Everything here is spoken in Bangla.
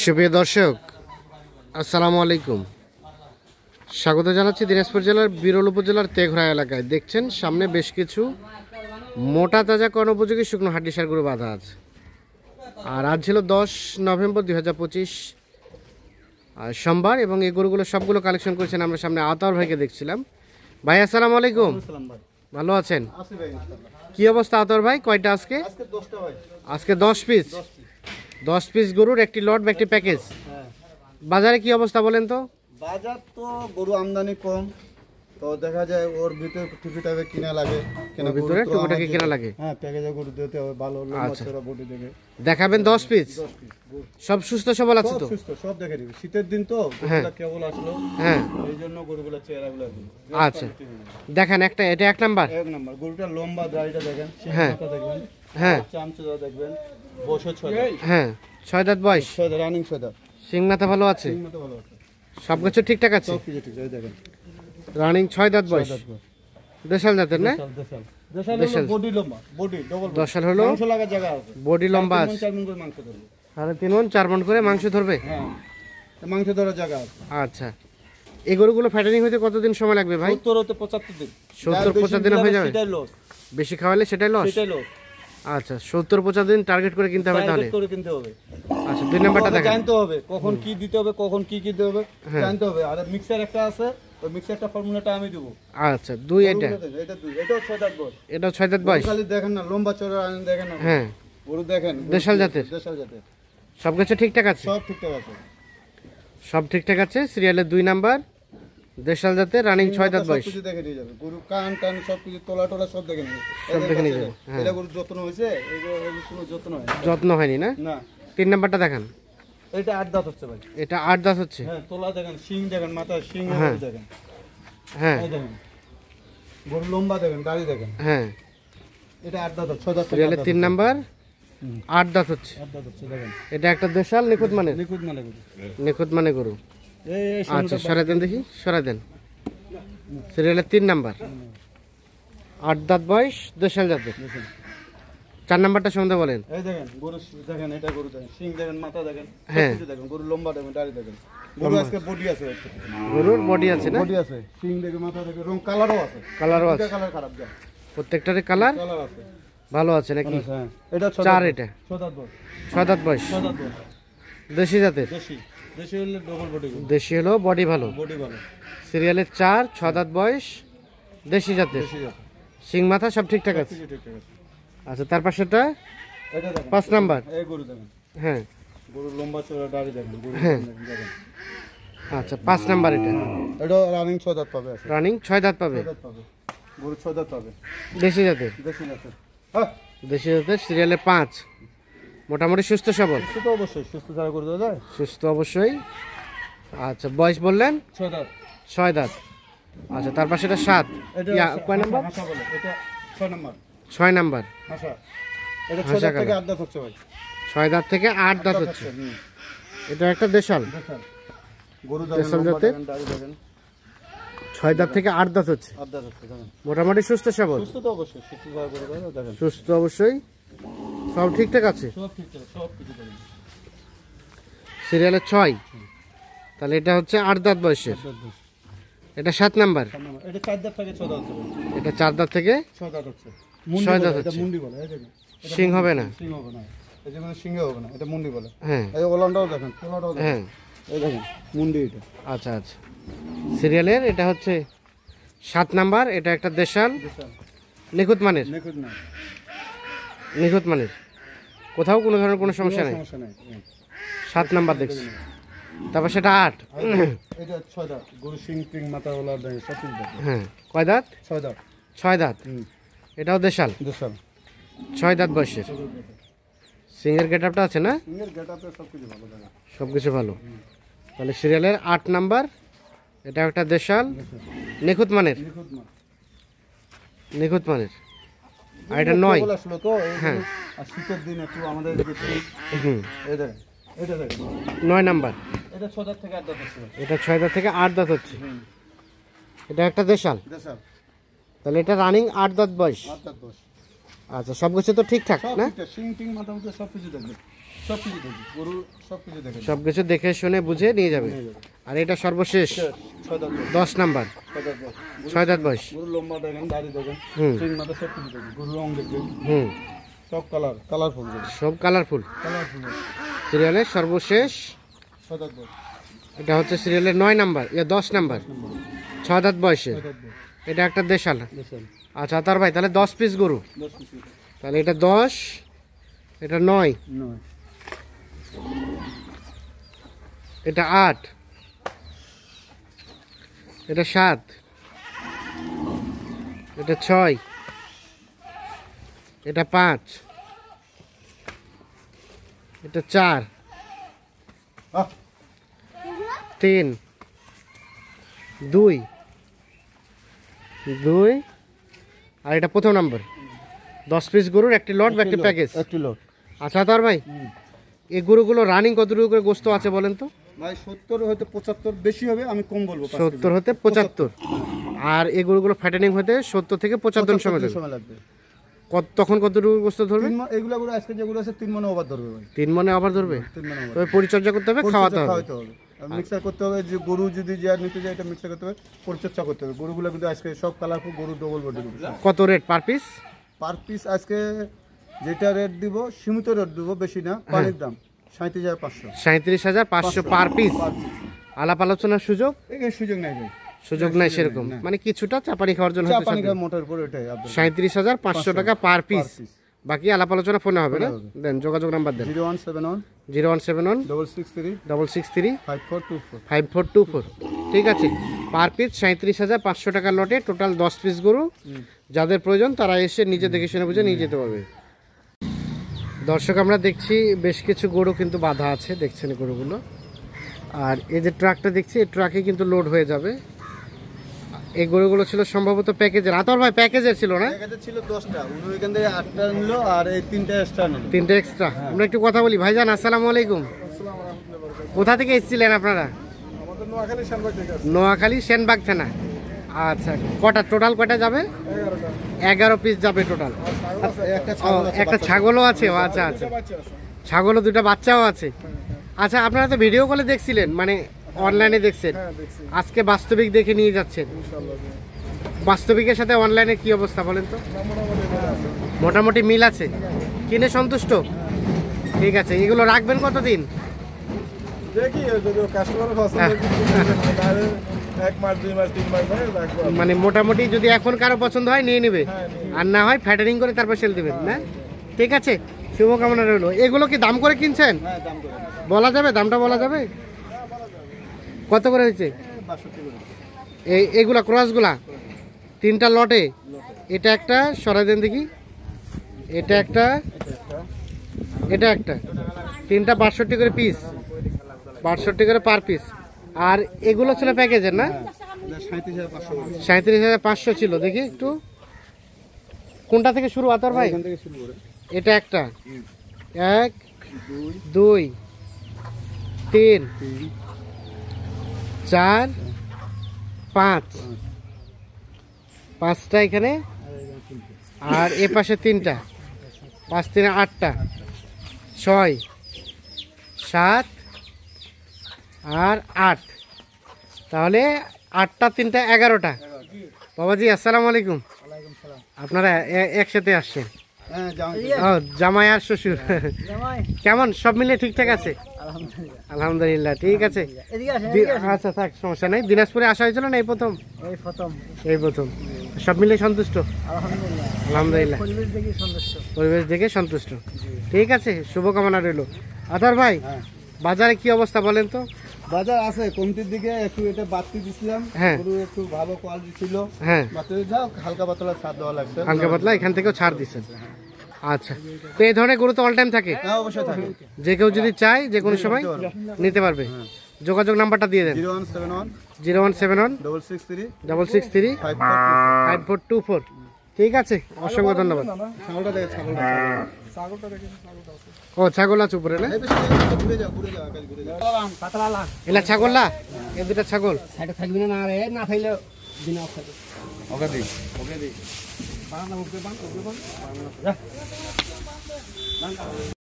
সুপ্রিয় দর্শক, আসসালামু আলাইকুম। স্বাগত জানাচ্ছি দিনাজপুর জেলার বিরল উপজেলার তেঘরা এলাকায়। দেখছেন সামনে বেশ কিছু মোটা তাজা কর্ণ উপযোগী শুকনো হাড্ডি সার গরু বাঁধা আছে। আর আজ ছিল 10 নভেম্বর 2025 সোমবার, এবং এই গরুগুলো সবগুলো কালেকশন করেছেন আমরা সামনে আতাউর ভাইকে দেখছিলাম। ভাই আসসালামু আলাইকুম, ভালো আছেন? কি অবস্থা আতাউর ভাই? কয়টা আজকে? আজকে 10 পিস। 10 পিস গরুর একটি লট বা একটি প্যাকেজ। বাজারে কি অবস্থা বলেন তো? বাজার তো গরু আমদানি কম, তো দেখা যায় ওর ভিতরে টুকিটাকে কিনা লাগে, কেন ভিতরে টুকিটাকে কিনা লাগে। হ্যাঁ, প্যাকেজে গরু দিতে হবে ভালো লম্বা বডি দেখে দেখাবেন। 10 পিস সব সুস্থ সবল আছে তো? সুস্থ সব দেখে দিবি। শীতের দিন তো গরুগুলা কেবল আসলো, হ্যাঁ, এইজন্য গরুগুলা চেহারাগুলো দিই। আচ্ছা দেখেন, একটা এটা এক নাম্বার। গরুটা লম্বা দাড়িটা দেখেন, হ্যাঁ দেখবেন, হ্যাঁ, চামচুদা দেখবেন, বছর 6 হ্যাঁ, 6 দাঁত বয়স, 6 রানিং 6 সিং মাথা ভালো আছে, ভালো আছে, সব কিছু ঠিকঠাক আছে, সব কিছু ঠিক আছে। দেখেন রানিং 6 দাঁত বয়স, দেশাল জাতের না? দেশাল বডি লম্বা, বডি ডবল দেশাল হলো, মাংস লাগা জায়গা আছে, বডি লম্বা আছে, 4 মণ করে মাংস ধরবে, 3.5 মণ 4 মণ করে মাংস ধরবে। হ্যাঁ, মাংস ধরার জায়গা আছে। আচ্ছা, এই গরুগুলো ফ্যাটারিং হতে কতদিন সময় লাগবে ভাই? 70 হতে 75 দিন। 70-75 দিনে হয়ে যাবে? সেটাই লস, বেশি খাওয়ালে সেটাই লস। সেটাই লস। আচ্ছা, 70-75 দিন টার্গেট করে কিনতে হবে তাহলে। টার্গেট করে কিনতে হবে। আচ্ছা, 2 নাম্বারটা দেখেন। জানতে হবে কখন কি দিতে হবে, কখন কি দিতে হবে জানতে হবে। আর মিক্সার একটা আছে, ওই মিক্সারটা ফর্মুলাটা আমি দেব। আচ্ছা, 2 এটা 2 এটাও 6 দাঁত বয়স, এটাও 6 দাঁত বয়স। খালি দেখেন না, লম্বা চওড়া আনেন দেখেন না। হ্যাঁ, গরু দেখেন, দেশাল জাতের, সব কিছু ঠিকঠাক আছে, সব ঠিকঠাক আছে, সব ঠিকঠাক আছে। সিরিয়ালের 2 নাম্বার, দেশাল জাতের, রানিং 6 দাঁত বয়স। কিছু দেখে দিয়ে যাবে। গরু কান টান সব কিছু তোলা টোলা সব দেখে নিবে, সব দেখে নিয়ে যাবে। হ্যাঁ, এটা গরু যত্ন হয়েছে, এই গরু কোনো যত্ন হয় যত্ন হয়নি না? না। 3 নাম্বারটা দেখান। এটা 8 দাঁত হচ্ছে ভাই। এটা 8 দাঁত হচ্ছে। হ্যাঁ, তোলা দেখেন, শিং দেখেন, মাথার শিং দেখেন। হ্যাঁ, এই দেখেন গরু লম্বা দেখেন, দাড়ি দেখেন। হ্যাঁ, এটা 8 দাঁত, 6 দাঁত। সিরিয়ালের 3 নাম্বার, 8 দাঁত হচ্ছে। 8 দাঁত হচ্ছে দেখেন। এটা একটা দেশাল নিখুঁত মানে, নিখুঁত মানে গরু, নিখুঁত মানে গরু। এই আচ্ছা, সরাই দেন দেখি, সরাই দেন। সিরিয়ালের 3 নাম্বার, 8 দাঁত বয়স, দেশাল জাতের। 4 নাম্বারটা সম্বন্ধে বলেন। এই দেখেন গরু দেখেন, এটা গরু দেখেন, শিং দেখেন, মাথা দেখেন, হ্যাঁ, কিছু দেখেন। গরু লম্বা দেখেন, দাড়ি দেখেন। গরু আজকে বডি আছে, গরুর বডি আছে না? বডি আছে, শিং দেখে, মাথা দেখে, রং কালারও আছে, কালারও আছে। কালার খারাপ যায়, প্রত্যেকটারই কালার কালার আছে, ভালো আছে নাকি? হ্যাঁ। এটা 4, এটা 6 দাঁত বয়স, 6 দাঁত বয়স, 6 দাঁত বয়স, দেশি জাতের। দেশি, দেশি হলে ডবল বডি গরু, দেশি হলো বডি ভালো। বডি ভালো। সিরিয়ালের 4, 6 দাঁত বয়স, দেশি জাতের, দেশি জাত, সিং মাথা সব ঠিকঠাক আছে। কিছু ঠিকঠাক আছে। আচ্ছা, তার পাশেটা এটা দেখেন 5 নাম্বার। এই গরু দেখেন, হ্যাঁ, গরু লম্বা চওড়া দাড়ি দেখেন, গরু হ্যাঁ। দেখেন। আচ্ছা, 5 নাম্বার এটা, এটা রানিং 6 দাঁত পাবে, আছে রানিং 6 দাঁত পাবে, 6 দাঁত পাবে, গরু 6 দাঁত পাবে, দেশি জাতের। দেশি জাতের। হ্যাঁ, দেশি জাতের, সিরিয়ালে 5, মোটামুটি সুস্থ সবল। সুস্থ তো অবশ্যই, সুস্থ ছাড়া করে দেওয়া যায়? সুস্থ অবশ্যই। আচ্ছা, বয়স বললেন 6 দাঁত। 6 দাঁত। আচ্ছা, তার পাশে এটা 7, কয় নাম্বার? হাসা বলে, এটা 6 নাম্বার 6 নাম্বার। হাসা। এটা 6 দাঁত থেকে 8 দাঁত হচ্ছে ভাই, 6 দাঁত থেকে 8 দাঁত হচ্ছে। এটা একটা দেশাল, দেখেন গরু দেশাল দেখেন, জাতের, দাড়ি দেখেন, 6 দাঁত থেকে 8 দাঁত হচ্ছে, 8 দাঁত হচ্ছে দেখেন। মোটামুটি সুস্থ সবল। সুস্থ তো অবশ্যই, সুস্থ ছাড়া করে দেওয়া যায়, দেখেন সুস্থ অবশ্যই, সব ঠিকঠাক আছে। সব ঠিকঠাক, সব কিছু দেখেন। সিরিয়ালে 6, তাহলে এটা হচ্ছে 8 দাঁত বয়সের। এটা 7 নাম্বার, এটা 4 দাঁত থেকে 6 দাঁত হচ্ছে, এটা 4 দাঁত থেকে 6 দাঁত হচ্ছে। 6 দাঁত এটা হচ্ছে। মুন্ডি বলে, এই দেখেন সিং হবে না? সিং হবে না, এই যে মানে সিংহে হবে না, এটা মুন্ডি বলে। হ্যাঁ, এই ওলানটাও দেখেন, পোলাটাও দেখেন, হ্যাঁ, এই দেখেন মুন্ডি এটা। আচ্ছা আচ্ছা। সিরিয়ালের এটা হচ্ছে 7 নাম্বার, এটা একটা দেশাল, বিশাল নিখুঁত মানের, নিখুঁত না, নিখুঁত মানের, কোথাও কোনো ধরনের কোনো সমস্যা নেই। সমস্যা নাই। 7 নাম্বার দেখছি। তারপর সেটা 8, এটা 6 দাঁত, গরু সিং টিং মাথা ওলা দেখেন, সব কিছু দেখেন। হ্যাঁ, কয় দাঁত? 6 দাঁত। 6 দাঁত। এটাও দেশাল, দেশাল 6 দাঁত বয়সের। সিংয়ের গেট আপটা আছে না? সিংহের গেটআপে সব কিছু ভালো দেখেন, সব কিছু ভালো। তাহলে সিরিয়ালের 8 নাম্বার, এটা একটা দেশাল, নিখুঁত মানের, নিখুঁত না। নিখুঁত মানের। আর এটা 9, কেবল আসলো তো, হ্যাঁ। আর শীতের দিন একটু আমাদের হুম, এই দেখেন, এটা দেখেন, 9 নাম্বার, এটা 6 দাঁত থেকে 8 দাঁত হচ্ছে। এটা 6 দাঁত থেকে 8 দাঁত হচ্ছে। এটা একটা দেশাল, দেশাল তাহলে এটা রানিং 8 দাঁত বয়স। 8 দাঁত বয়স। আচ্ছা, সব কিছু তো ঠিকঠাক সব না? ঠিকঠাক, সিং টিং মাথা মুথা সব কিছু দেখবেন, সব কিছু দেখি, গরু সব কিছু দেখে সব কিছু দেখে শুনে বুঝে নিয়ে যাবে। আর এটা সর্বশেষ 10 নাম্বার, 6 দাঁত বয়স। গরু লম্বা দেখেন, দাড়ি দেখেন, হুম সিং মাথা সব কিছু দেখি, গরু রং দেখবেন, হুম সব কালারফুল গরু, সব কালারফুল। কালারফুল সিরিয়ালের সর্বশেষ 6 দাঁত বয়স, এটা হচ্ছে সিরিয়ালের 9 নাম্বার, 10 নাম্বার, 6 দাঁত বয়সে। 6 দাঁত বয়স, এটা একটা দেশাল। দেশাল, আচ্ছা তার ভাই, তাহলে 10 পিস গরু, 10 পিস, তাহলে এটা 10, এটা 9, 9, এটা 8, এটা 7, এটা 6, এটা 5, এটা 4, 3, 2, আর এটা প্রথম নাম্বার। 10 পিস গরুর একটি লট বা একটি প্যাকেজ। একটি লট। আচ্ছা তার ভাই, এই গরুগুলো রানিং কতটুকু করে গোস্ত আছে বলেন তো? ভাই 70 হতে 75 বেশি হবে, আমি কম বলবো, 70 হতে 75। আর এই গরুগুলো ফ্যাটেনিং হতে 70 থেকে 75 সময় লাগবে। তখন কতটুকু গোস্ত ধরবে? এগুলা গরু আজকে যেগুলো আছে 3 মনে ওভার ধরবে ভাই, 3 মনে আবার ধরবে। 3 মনে ওভার, তবে পরিচর্যা করতে হবে, খাওয়াতে হবে, মিক্সার করতে হবে। যে গরু যদি যা নিতে যায় এটা মিক্সার করতে হবে, পরিচর্যা করতে হবে। গরুগুলো কিন্তু আজকে সব কালারফুল গরু, ডবল বডি গরু। কত rate per piece? Per piece আজকে যেটা রেট দিব, সীমিত রেট দিব, বেশি না। পানির দাম 37,500, 37,500 পার পিস। আলাপ আলোচনার সুযোগ? এই সুযোগ নাই ভাই, সুযোগ নাই সেরকম, মানে কিছুটা চাপানি খাওয়ার জন্য চা পানি খাওয়া মোটর উপর এটাই আপনাদের 37,500 টাকা পার পিস। বাকি আলাপ আলোচনা ফোনে হবে না? দেন যোগাযোগ নাম্বার দেন। 0171 0171 663 663 5424। 5424। ঠিক আছে, পার পিস 37,500 টাকার লটে টোটাল 10 পিস গরু। যাদের প্রয়োজন তারা এসে নিজে দেখে শুনে বুঝে নিয়ে যেতে পারবে। দর্শক, আমরা দেখছি বেশ কিছু গরু কিন্তু বাঁধা আছে, দেখছেন গরুগুলো। আর এই যে ট্রাকটা দেখছি, এই ট্রাকে কিন্তু লোড হয়ে যাবে। এই গরুগুলো ছিল সম্ভবত প্যাকেজের। আতর ভাই, প্যাকেজের ছিল না? প্যাকেজে ছিল 10টা, উনি এখান থেকে 8টা নিল আর এই 3টা এক্সট্রা নিল। 3টা এক্সট্রা। আমরা একটু কথা বলি। ভাইজান আসসালামু আলাইকুম। কোথা থেকে এসেছিলেন আপনারা? আমাদের নোয়াখালী শানবাগ থেকে আছে। নোয়াখালী সেনবাগ থানা। আচ্ছা, কটা টোটাল কয়টা যাবে? 11 পিস যাবে টোটাল। একটা ছাগলও আছে। আচ্ছা আচ্ছা, ছাগলও 2টা বাচ্চাও আছে। আচ্ছা, আপনারা তো ভিডিও কলে দেখছিলেন, মানে অনলাইনে দেখছেন, আজকে বাস্তবিক দেখে নিয়ে যাচ্ছেন। বাস্তবিকের সাথে অনলাইনে কি অবস্থা বলেন তো? মোটামুটি মিল আছে, কিনে সন্তুষ্ট? ঠিক আছে, এগুলো রাখবেন কতদিন? দেখি যদি কাস্টমার পছন্দ, 1 মাস 2 মাস 3 মাস ধরে রাখবো। মানে মোটামুটি যদি এখন কারো পছন্দ হয় নিয়ে নেবে, আর না হয় ফ্যাটারিং করে তারপর সেল দেবেন না? ঠিক আছে, শুভকামনা রইলো। এগুলো কি দাম করে কিনছেন? হ্যাঁ, দাম করে বলা যাবে? দামটা বলা যাবে? কত করে হয়েছে? 62 করে। এগুলা ক্রসগুলা 3টা লটে। এটা একটা সরাই দেন দেখি, এটা একটা, এটা একটা, 3টা 62 করে পিস, 62 করে পার পিস। আর এগুলো ছিল প্যাকেজের না? 37,500 ছিল। দেখি একটু কোনটা থেকে শুরু আতর ভাই? এখান থেকে শুরু করে এটা একটা, 1 2 3 4 5, 5টা এখানে, আর এ পাশে 3টা, 5 3 8টা, 6 7 আর 8, তাহলে 8টা 3টা 11টা। বাবাজি আসসালামু আলাইকুম। আপনারা একসাথে আসছেন? জামাই আর শ্বশুর। কেমন সব মিলে ঠিকঠাক আছে? আলহামদুলিল্লাহ, ঠিক আছে। আচ্ছা থাক, সমস্যা নেই। দিনাজপুরে আসা হয়েছিল না এই প্রথম? এই প্রথম। সব মিলে সন্তুষ্ট? আলহামদুলিল্লাহ, পরিবেশ দেখে সন্তুষ্ট। ঠিক আছে, শুভকামনা রইল। আতর ভাই, বাজারে কি অবস্থা বলেন তো? বাজার আছে কমতির দিকে, একটু এটা বাড়তি দিছিলাম। গরু একটু ভালো কোয়ালিটি ছিল। হ্যাঁ, যাও হালকা পাতলা ছাড় দেওয়া লাগছে। হালকা পাতলা এখান থেকেও ছাড় দিচ্ছেন। আচ্ছা, তো এই ধরনের গরু তো অল টাইম থাকে? হ্যাঁ, অবশ্যই থাকে। যে কেউ যদি চায় যে কোনো সময় নিতে পারবে। যোগাযোগ নাম্বারটা দিয়ে দেন। 0171 0171 663 663 5424। ঠিক আছে, অসংখ্য ধন্যবাদ। ছাগলটা দেখে, ছাগলটা দেখে। ও ছাগল আছে উপরে না? ঘুরে যাও, আকাশ ঘুরে যাও। এলা ছাগল না, এই 2টা ছাগল সাইডে থাকবি না রে, না থাকলে দিন ওকে দি।